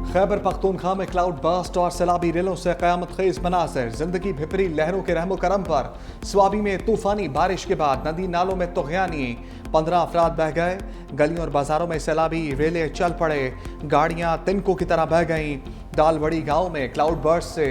खैबर पख्तूनख्वा में cloud burst और सैलाबी रेलों से क़यामत खेज मनाज़िर। जिंदगी भिपरी लहरों के रहमो करम पर। स्वाबी में तूफानी बारिश के बाद नदी नालों में तुग़यानी, 15 अफराद बह गए। गलियों और बाजारों में सैलाबी रेले चल पड़े, गाड़ियां तिनकों की तरह बह गईं। दालबड़ी गांव में क्लाउड बर्स्ट से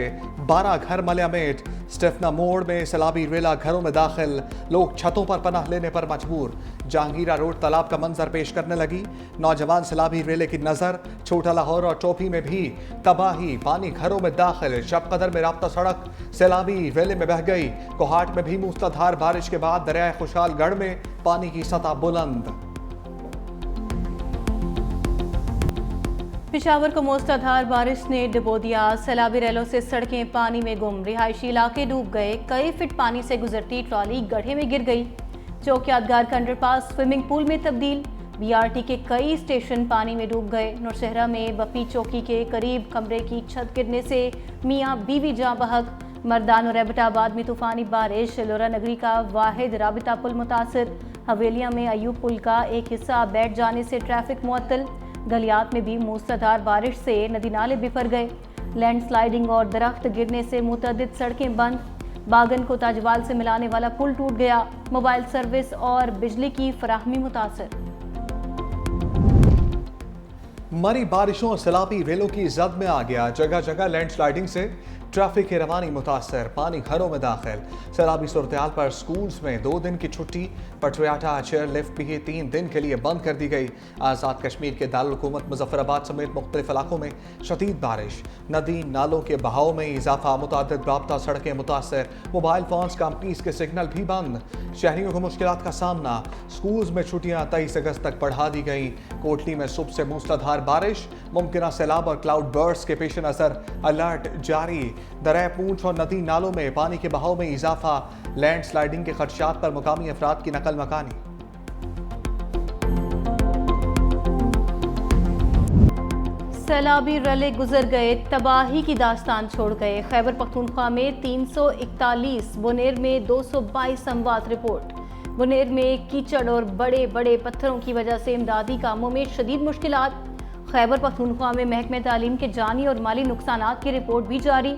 12 घर मलयामेट। स्टेफना मोड़ में सैलाबी रेला घरों में दाखिल, लोग छतों पर पनाह लेने पर मजबूर। जहांगीरा रोड तालाब का मंजर पेश करने लगी। नौजवान सैलाबी रेले की नजर। छोटा लाहौर और टोपी में भी तबाही, पानी घरों में दाखिल। शब कदर में राब्ता सड़क सैलाबी रेले में बह गई। कोहाट में भी मूसलाधार बारिश के बाद दरियाए खुशहालगढ़ में पानी की सतह बुलंद। पेशावर को मूसलाधार बारिश ने डुबो दिया। सैलाबी रेलों से सड़कें पानी में गुम, रिहायशी इलाके डूब गए। कई फीट पानी से गुजरती ट्रॉली गड्ढे में गिर गई। चौक यादगार का अंडरपास स्विमिंग पूल में तब्दील। बीआरटी के कई स्टेशन पानी में डूब गए। नौशहरा में बपी चौकी के करीब कमरे की छत गिरने से मियाँ बीवी जाँ बहक। मर्दान और एबटाबाद में तूफानी बारिश। लोरा नगरी का वाहिद राबिता पुल मुतासर। हवेलियाँ में अयूब पुल का एक हिस्सा बैठ जाने से ट्रैफिक मुअत्तल। गलियात में भी मूसलाधार बारिश से नदी नाले बिफर गए। लैंडस्लाइडिंग और दरख्त गिरने से मुतअद्दिद सड़कें बंद। बागन को ताजवाल से मिलाने वाला पुल टूट गया। मोबाइल सर्विस और बिजली की फराहमी मुतासर। मरी बारिशों और सैलाबी रेलों की जद में आ गया। जगह जगह लैंडस्लाइडिंग से ट्रैफिक की रवानी मुतासर, पानी घरों में दाखिल। सैलाबी सूरत-ए-हाल पर स्कूल्स में 2 दिन की छुट्टी। पटरियाटा चेयर लिफ्ट भी 3 दिन के लिए बंद कर दी गई। आज़ाद कश्मीर के दारुल हुकूमत मुजफ्फराबाद समेत मुख्तलिफ इलाकों में शदीद बारिश। नदी नालों के बहाव में इजाफा, मुतअद्दिद राब्ता सड़कें मुतासर। मोबाइल फोन्स कंपनीज के सिग्नल भी बंद। शहरियों को मुश्किलात का सामना। स्कूल्स में छुट्टियां 23 अगस्त तक बढ़ा दी गई। कोटली में सुबह से मूसलाधार बारिश। मुमकिन सैलाब और क्लाउड बर्स्ट के पेश नज़र अलर्ट जारी। दरिया पूंछ और नदी नालों में पानी के बहाव में इजाफा। लैंडस्लाइडिंग के खदशात पर मुकामी अफराद की नकल मकानी। सैलाबी रले गुजर गए, तबाही की दास्तान छोड़ गए। खैबर पख्तूनख्वा में 341, बुनेर में 222 अमवात रिपोर्ट। बुनेर में कीचड़ और बड़े बड़े पत्थरों की वजह से इमदादी कामों में शदीद मुश्किलात। खैबर पख्तूनख्वा में महकमे तालीम के जानी और माली नुकसानात की रिपोर्ट भी जारी।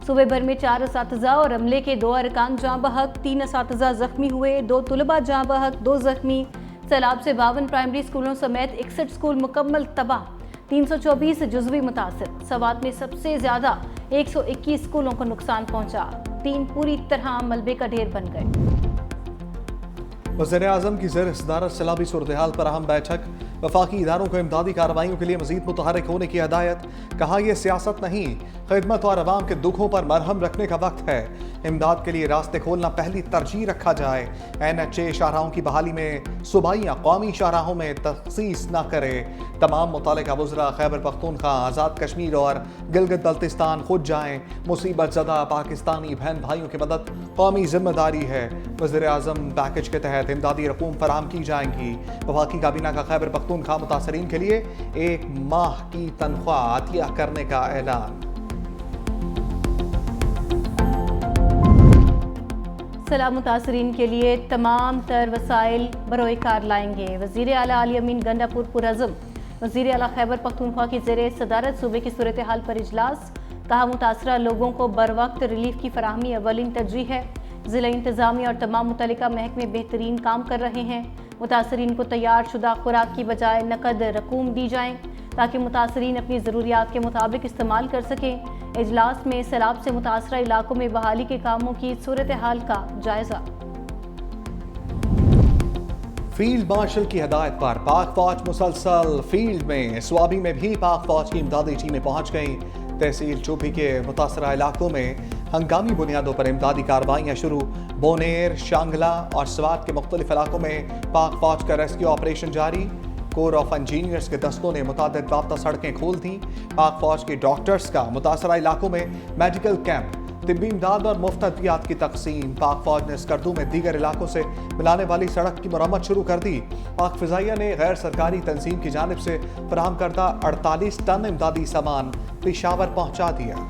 सूबे भर में 4 असातिज़ा और अमले के 2 अरकान जाँ बहक, 3 असातिज़ा जख्मी हुए, 2 तुलबा जाँ बहक, 2 जख्मी। सैलाब से 52 प्राइमरी स्कूलों समेत 61 स्कूल मुकम्मल तबाह। 324 जुज़वी मुतासिर। सवात में सबसे ज्यादा 121 स्कूलों को नुकसान पहुंचा। 3 पूरी तरह मलबे का ढेर बन गए। वज़ीर-ए-आज़म की ज़ेर सदारत सैलाबी सूरत-ए-हाल पर अहम बैठक। वफाकी इदारों को इमदादी कार्रवाइयों के लिए मज़ीद मुतहर्रिक होने की हिदायत। कहा यह सियासत नहीं, खिदमत और अवाम के दुखों पर मरहम रखने का वक्त है। इमदाद के लिए रास्ते खोलना पहली तरजीह रखा जाए। NHA शाहराहों की बहाली में सूबाइयाँ कौमी शाहराहों में तखसीस न करे। तमाम मुतल्लिका वज़रा खैबर पख्तूनख्वा, आज़ाद कश्मीर और गिलगित बल्तिस्तान खुद जाएँ। मुसीबत ज़दा पाकिस्तानी बहन भाइयों की मदद कौमी जिम्मेदारी है। वज़ीर-ए-आज़म पैकेज के तहत इमदादी रकूम फराहम की जाएंगी। वफाकी काबीना का खैबर पख्तूनख्वा मुतासरीन के लिए 1 माह की तनख्वाह अतिया करने का ऐलान। सैलाब मुतासरीन के लिए तमाम तर वसाइल बरोए कार लाएंगे। वज़ीर आला अली अमीन गंडापुर पुरअज़्म। वज़ीर आला खैबर पख्तूनख्वा की ज़ेर सदारत सूबे की सूरत हाल पर इजलास। कहा मुतासरा लोगों को बर वक्त रिलीफ की फराहमी अवलिन तरजीह है। ज़िला इंतज़ामिया और तमाम मुतल्लिका महकमे बेहतरीन काम कर रहे हैं। मुतासरीन को तैयार शुदा खुराक की बजाय नकद रकूम दी जाएँ ताकि मुतासरीन अपनी ज़रूरियात के मुताबिक इस्तेमाल कर सकें। इजलास में सैलाब से मुतासरा इलाकों में बहाली के कामों की सूरत हाल का जायजा। फील्ड मार्शल की हिदायत पर पाक फौज मुसलसल फील्ड में। स्वाबी में भी पाक फौज की इमदादी टीमें पहुंच गईं। तहसील चोपी के मुतासरा इलाकों में हंगामी बुनियादों पर इमदादी कार्रवाइयाँ शुरू। बोनेर, शांगला और स्वात के मुख्तलिफ इलाकों में पाक फौज का रेस्क्यू ऑपरेशन जारी। कोर ऑफ इंजीनियर्स के दस्तों ने मुतादिद राब्ता सड़कें खोल दी। पाक फौज के डॉक्टर्स का मुतासरा इलाकों में मेडिकल कैंप, तिब्बी इमदाद और मुफ्त अद्वियात की तकसीम। पाक फौज ने स्कर्दू में दीगर इलाकों से मिलाने वाली सड़क की मरम्मत शुरू कर दी। पाक फिजाइया ने गैर सरकारी तंजीम की जानिब से फराहम करदा 48 टन इमदादी सामान पेशावर पहुँचा दिया।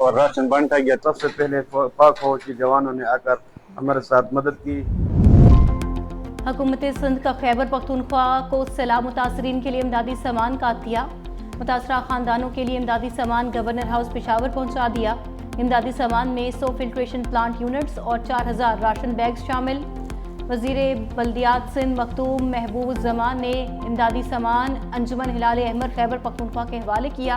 और राशन बांटा गया। सबसे पहले पाक फौज के जवानों ने आकर हमारे साथ मदद की। हुकूमत सिंध का खैबर पख्तूनख्वा को सैलाब मुतासरीन के लिए इमदादी सामान का दिया। मुतासरा खानदानों के लिए इमदादी सामान गवर्नर हाउस पेशावर पहुंचा दिया। इमदादी सामान में 100 फिल्ट्रेशन प्लांट यूनिट्स और 4000 राशन बैग्स शामिल। वज़ीर बल्दियात सिंध मखदूम महबूब जमान ने इमदादी सामान अंजुमन हिलाल अहमद खैबर पख्तूनख्वा के हवाले किया।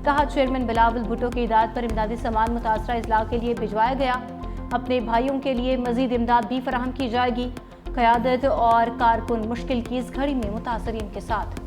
कहा चेयरमैन बिलावल भुट्टो की हिदायत पर इमदादी सामान मुतासरा अजला के लिए भिजवाया गया। अपने भाइयों के लिए मजीद इमदाद भी फराहम की जाएगी। क़यादत और कारकुन मुश्किल की इस घड़ी में मुतासरीन के साथ।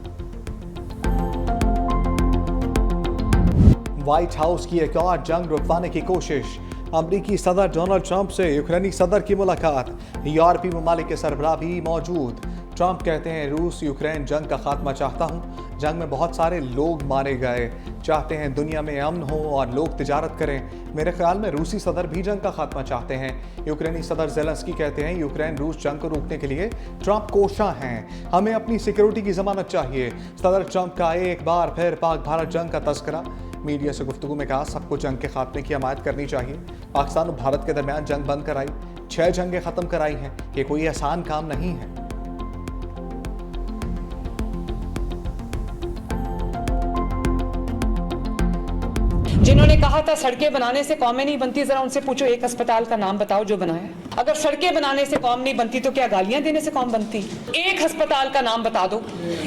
व्हाइट हाउस की एक और जंग रुकवाने की कोशिश। अमरीकी सदर डोनाल्ड ट्रंप से यूक्रेनी सदर की मुलाकात। यूरोपीय ममालिक के सरबराह भी मौजूद। ट्रंप कहते हैं रूस यूक्रेन जंग का खात्मा चाहता हूँ। जंग में बहुत सारे लोग मारे गए। चाहते हैं दुनिया में अमन हो और लोग तिजारत करें। मेरे ख्याल में रूसी सदर भी जंग का खात्मा चाहते हैं। यूक्रेनी सदर ज़ेलेंस्की कहते हैं यूक्रेन रूस जंग को रोकने के लिए ट्रंप कोशा हैं। हमें अपनी सिक्योरिटी की जमानत चाहिए। सदर ट्रंप का एक बार फिर पाक भारत जंग का तस्करा। मीडिया से गुफ्तगू में कहा सबको जंग के खात्मे की हमायत करनी चाहिए। पाकिस्तान और भारत के दरमियान जंग बंद कराई, 6 जंगें ख़त्म कराई हैं। ये कोई आसान काम नहीं है। जिन्होंने कहा था सड़कें बनाने से कौमें नहीं बनती, जरा उनसे पूछो एक अस्पताल का नाम बताओ जो बनाया। अगर सड़कें बनाने से कौम नहीं बनती तो क्या गालियां देने से कौम बनती? एक अस्पताल का नाम बता दो,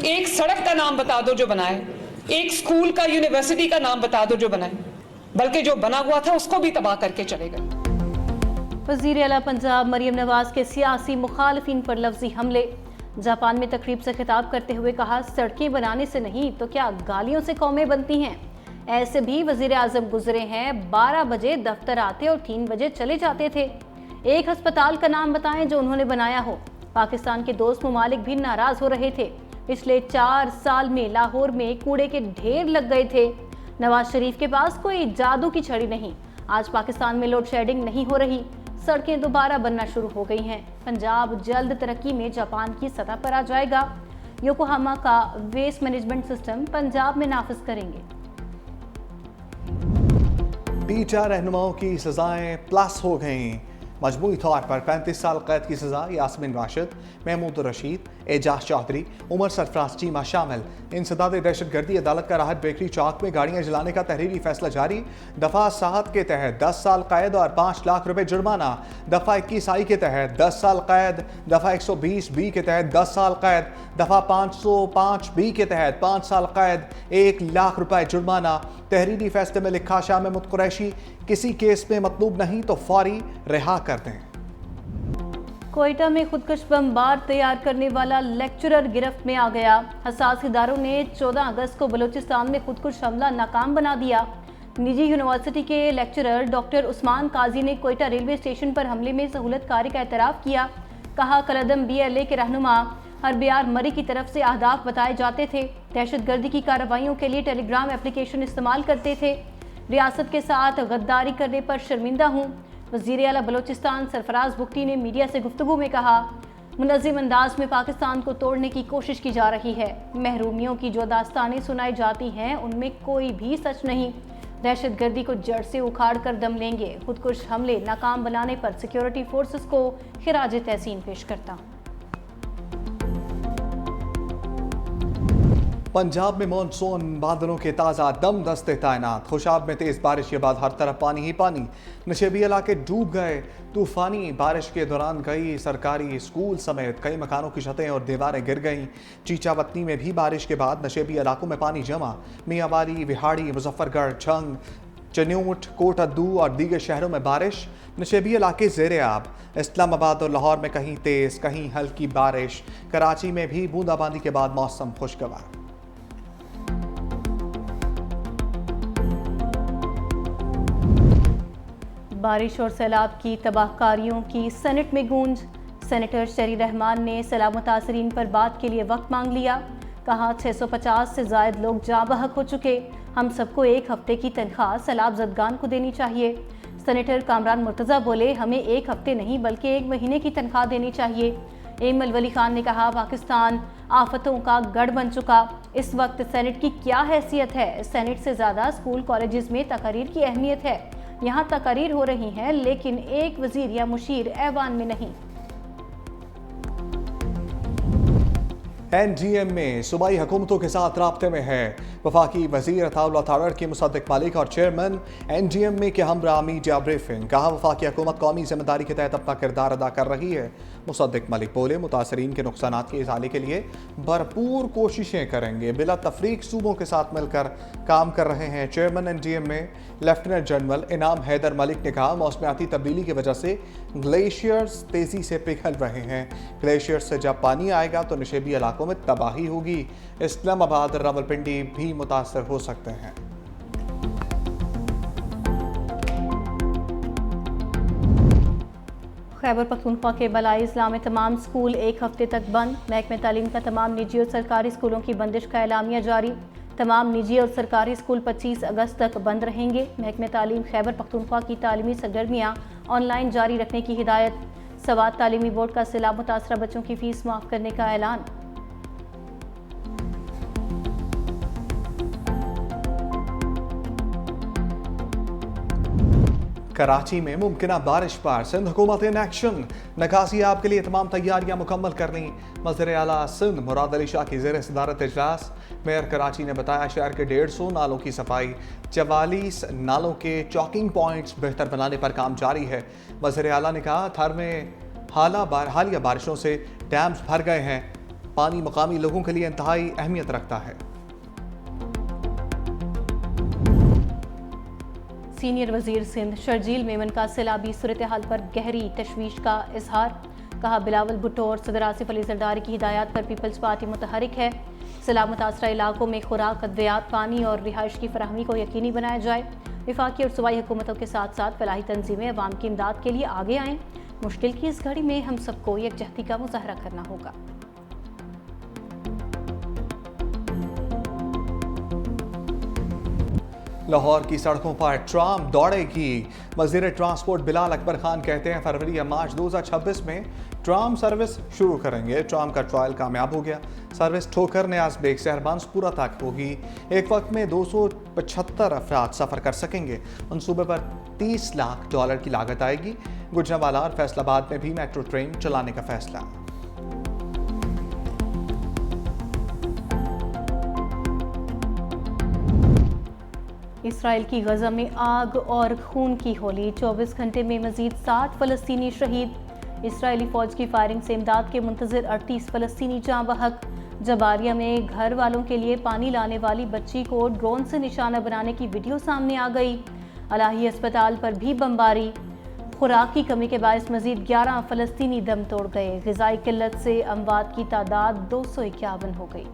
एक सड़क का नाम बता दो जो बनाए, एक स्कूल का यूनिवर्सिटी का नाम बता दो जो बनाए, बल्कि जो बना हुआ था उसको भी तबाह करके चले गए। वज़ीर आला पंजाब मरियम नवाज के सियासी मुखालिफिन पर लफ्जी हमले। जापान में तकरीब से खिताब करते हुए कहा सड़कें बनाने से नहीं तो क्या गालियों से कौमें बनती हैं। ऐसे भी वज़ीर आज़म गुजरे हैं, 12 बजे दफ्तर आते और 3 बजे चले जाते थे। एक अस्पताल का नाम बताएं जो उन्होंने बनाया हो। पाकिस्तान के दोस्त ममालिक भी नाराज हो रहे थे। पिछले 4 साल में लाहौर में कूड़े के ढेर लग गए थे। नवाज शरीफ के पास कोई जादू की छड़ी नहीं। आज पाकिस्तान में लोड शेडिंग नहीं हो रही, सड़कें दोबारा बनना शुरू हो गई हैं। पंजाब जल्द तरक्की में जापान की सतह पर आ जाएगा। योकोहामा का वेस्ट मैनेजमेंट सिस्टम पंजाब में नाफिज करेंगे। टीचर रहनुमाओं की सजाएं प्लस हो गईं। मजमूई तौर पर 35 साल कैद की सजा यास्मीन राशिद, महमूद रशीद, एजाज चौधरी, उमर सरफराज चीमा शामिल। इंसदाद दहशतगर्दी अदालत का राहत बेकरी चौक में गाड़ियां जलाने का तहरीरी फैसला जारी। दफ़ा 7 के तहत 10 साल कैद और 5 लाख रुपए जुर्माना। दफ़ा 21 आई के तहत 10 साल कैद। दफ़ा 120 बी के तहत 10 साल कैद। दफ़ा 505 बी के तहत 5 साल कैद, 1 लाख रुपए जुर्माना। तहरीरी फैसले में लिखा शाह महमूद कुरैशी, किसी केस में मतलूब नहीं तो फौरी रिहा कर दें। कोयटा में खुदकश बम बार तैयार करने वाला लेक्चरर गिरफ्त में आ गया। हसास इदारों ने 14 अगस्त को बलूचिस्तान में खुदकुश हमला नाकाम बना दिया। निजी यूनिवर्सिटी के लेक्चरर डॉक्टर उस्मान काजी ने कोयटा रेलवे स्टेशन पर हमले में सहूलतकारी का एतराफ़ किया। कहा कलदम BLA के रहनुमा हरबियार मरी की तरफ से अहदाफ बताए जाते थे। दहशतगर्दी की कार्रवाइयों के लिए टेलीग्राम एप्लीकेशन इस्तेमाल करते थे। रियासत के साथ गद्दारी करने पर शर्मिंदा हूँ। वज़ीर आला बलूचिस्तान सरफराज बुख्ती ने मीडिया से गुफ्तगू में कहा मुनज़्ज़िम अंदाज में पाकिस्तान को तोड़ने की कोशिश की जा रही है। महरूमियों की जो दास्तानें सुनाई जाती हैं उनमें कोई भी सच नहीं। दहशतगर्दी को जड़ से उखाड़ कर दम लेंगे। खुदकुश हमले नाकाम बनाने पर सिक्योरिटी फोर्सेस को खिराज तहसीन पेश करता हूँ। पंजाब में मानसून बादलों के ताज़ा दम दस्ते तैनात। खुशाब में तेज़ बारिश के बाद हर तरफ पानी ही पानी। नशेबी इलाके डूब गए। तूफ़ानी बारिश के दौरान कई सरकारी स्कूल समेत कई मकानों की छतें और दीवारें गिर गईं। चीचावतनी में भी बारिश के बाद नशेबी इलाकों में पानी जमा। मियांवाली, विहाड़ी, मुजफ्फरगढ़, छंग, चन्यूट, कोटअद्दू और दीगर शहरों में बारिश। नशेबी इलाके ज़ेरे आब। इस्लामाबाद और लाहौर में कहीं तेज़ कहीं हल्की बारिश। कराची में भी बूंदाबांदी के बाद मौसम खुशगवार। बारिश और सैलाब की तबाहकारियों की सेनेट में गूंज। सेनेटर शहरी रहमान ने सैलाब मुतासरीन पर बात के लिए वक्त मांग लिया। कहा 650 से ज़ायद लोग जाँ बहक हो चुके। हम सबको 1 हफ्ते की तनख्वाह सैलाब ज़दगान को देनी चाहिए। सेनेटर कामरान मुर्तज़ा बोले हमें 1 हफ्ते नहीं बल्कि 1 महीने की तनख्वाह देनी चाहिए। एमल वली खान ने कहा, पाकिस्तान आफतों का गढ़ बन चुका। इस वक्त सेनेट की क्या हैसियत है? सेनेट से ज़्यादा स्कूल कॉलेजेस में तकरीर की अहमियत है। यहाँ तकरीर हो रही हैं, लेकिन एक वजीर या मुशीर ऐवान में नहीं। NGM में सूबाई हुकूमतों के साथ राब्ते में है। वफाकी वजीर अताउल्लाह तारड़ की मुसद्दिक मलिक और चेयरमैन NGM में के हमरा मीडिया ब्रीफिंग। कहा, वफाकी हुकूमत कौमी जिम्मेदारी के तहत अपना किरदार अदा कर रही है। मुसद्दिक मलिक बोले, मुतासरीन के नुकसानात के इज़ाले के लिए भरपूर कोशिशें करेंगे। बिला तफरीक सूबों के साथ मिलकर काम कर रहे हैं। चेयरमैन NGM में लेफ्टिनेंट जनरल इनाम हैदर मलिक ने कहा, मौसमियाती तब्दीली की वजह से ग्लेशियर्स तेज़ी से पिघल रहे हैं। ग्लेशियर्स से जब पानी आएगा तो निशेबी इलाकों में तबाही होगी। इस्लामाबाद, रावलपिंडी भी मुतासर हो सकते हैं। खैबर पख्तूनख्वा के बलाई इस्लाम में तमाम स्कूल एक हफ्ते तक बंद। महकमे तालीम का तमाम निजी और सरकारी स्कूलों की बंदिश का एलामिया जारी। तमाम निजी और सरकारी स्कूल 25 अगस्त तक बंद रहेंगे। महकमे तालीम खैबर पख्तूनख्वा की तालीमी सरगर्मियाँ ऑनलाइन जारी रखने की हिदायत। सवात तालीमी बोर्ड का सैलाब मुतासरा बच्चों की फीस माफ़ करने का ऐलान। कराची में मुमकिना बारिश पर सिंध हुकूमत इन एक्शन। नकासी आप के लिए तमाम तैयारियां मुकम्मल कर ली। वज़ीर आला सिंध मुराद अली शाह की ज़ेर सदारत इजलास। मेयर कराची ने बताया, शहर के 150 नालों की सफाई, 44 नालों के चॉकिंग पॉइंट्स बेहतर बनाने पर काम जारी है। वज़ीर आला ने कहा, थर में हालिया बारिशों से डैम्स भर गए हैं। पानी मकामी लोगों के लिए इंतहाई अहमियत रखता है। सीनियर वजीर सिंध शर्जील मेमन का सैलाबी सूरत हाल पर गहरी तशवीश का इजहार। कहा, बिलावल भुट्टो और सदर आसिफ अली जरदारी की हिदायत पर पीपल्स पार्टी मुतहरिक है। सैलाब मुतासरा इलाकों में खुराक, अद्वियात, पानी और रिहाइश की फराहमी को यकीनी बनाया जाए। वफाकी और सूबाई हुकूमतों के साथ साथ फलाही तंजीमें अवाम की इमदाद के लिए आगे आएँ। मुश्किल की इस घड़ी में हम सबको यकजहती का मुजाहरा करना होगा। लाहौर की सड़कों पर ट्राम दौड़ेगी। वज़ीर ट्रांसपोर्ट बिलाल अकबर खान कहते हैं, फरवरी या मार्च 2026 में ट्राम सर्विस शुरू करेंगे। ट्राम का ट्रायल कामयाब हो गया। सर्विस ठोकर न्याज बेग सहरबानसपुरा तक होगी। एक वक्त में 275 अफराद सफ़र कर सकेंगे। मनसूबे पर $30 लाख की लागत आएगी। गुजरांवाला और फैसलाबाद में भी मेट्रो ट्रेन चलाने का फैसला। इसराइल की गजा में आग और खून की होली। 24 घंटे में मजीद 60 फ़लस्तीनी शहीद। इसराइली फ़ौज की फायरिंग से इमदाद के मुंतज़िर 38 फ़लस्तीनी जाँ बहक। जबारिया में घर वालों के लिए पानी लाने वाली बच्ची को ड्रोन से निशाना बनाने की वीडियो सामने आ गई। अलाही अस्पताल पर भी बमबारी। खुराक की कमी के बायस मजीद 11 फ़लस्तीनी दम तोड़ गए। ग़िज़ाई किल्लत से अमवात की तादाद 251 हो गई।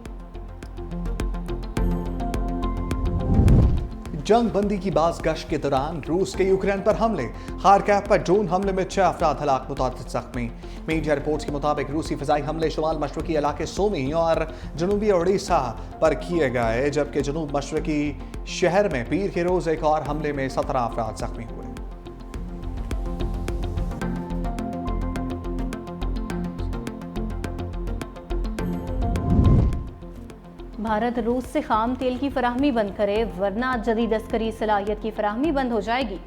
जंग बंदी की बाज़ गश्त के दौरान रूस के यूक्रेन पर हमले। खारकिव पर ड्रोन हमले में 6 अफराद हलाक, मुतादिद ज़ख्मी। मीडिया रिपोर्ट्स के मुताबिक रूसी फ़िज़ाई हमले शुमाल मशरक़ी इलाके सोमी और जनूबी ओडिशा पर किए गए, जबकि जनूब मशरक़ी शहर में पीर के रोज़ एक और हमले में 17 अफराद ज़ख्मी हुए। भारत रूस से खाम तेल की फराहमी बंद करे, वरना जदीद अस्करी सलाहियत की फराहमी बंद हो जाएगी।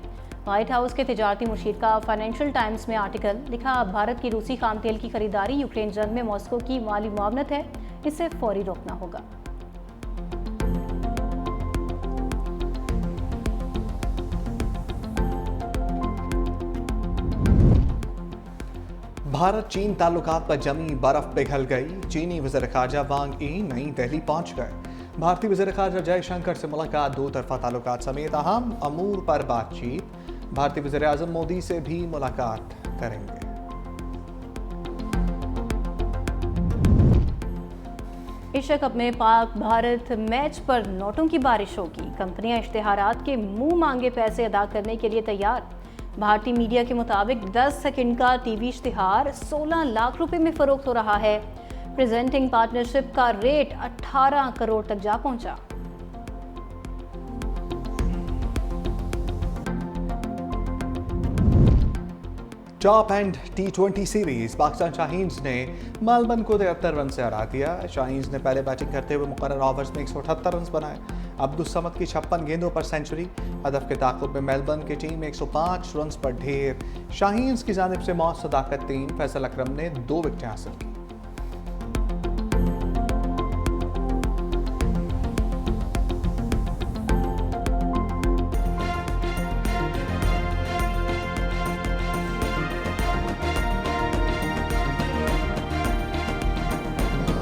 व्हाइट हाउस के तिजारती मुशीर का फाइनेंशियल टाइम्स में आर्टिकल लिखा, भारत की रूसी खाम तेल की खरीदारी यूक्रेन जंग में मॉस्को की माली मुआवनत है, इसे फौरी रोकना होगा। भारत चीन ताल्लुकात पर जमी बर्फ पिघल गई। चीनी वज़ीर ख़ारजा वांग यी नई दिल्ली पहुंच गए। भारतीय वज़ीर ख़ारजा जयशंकर से मुलाकात, दो तरफ़ा ताल्लुकात समेत अहम अमूर पर बातचीत। भारतीय वज़ीर आज़म मोदी से भी मुलाकात करेंगे। एशिया कप में पाक भारत मैच पर नोटों की बारिश होगी। कंपनियां इश्तिहारात के मुंह मांगे पैसे अदा करने के लिए तैयार। भारतीय मीडिया के मुताबिक 10 सेकंड का टीवी इश्तिहार 16 लाख रुपए में फरोख्त हो रहा है। प्रेजेंटिंग पार्टनरशिप का रेट 18 करोड़ तक जा पहुंचा। Top and T20 series Pakistan Shaheen's ने मेलबर्न को 73 रन से हरा दिया। शाहीन्स ने पहले बैटिंग करते हुए मुकर्रर ओवर्स में 178 रन बनाए। अब्दुस समद की 56 गेंदों पर सेंचुरी। हदफ के ताक़ुब में मेलबर्न की टीम 105 रन पर ढेर। शाहीन्स की जानिब से मौत सदाकत 3, फैसल अकरम ने 2 विकेटें हासिल की।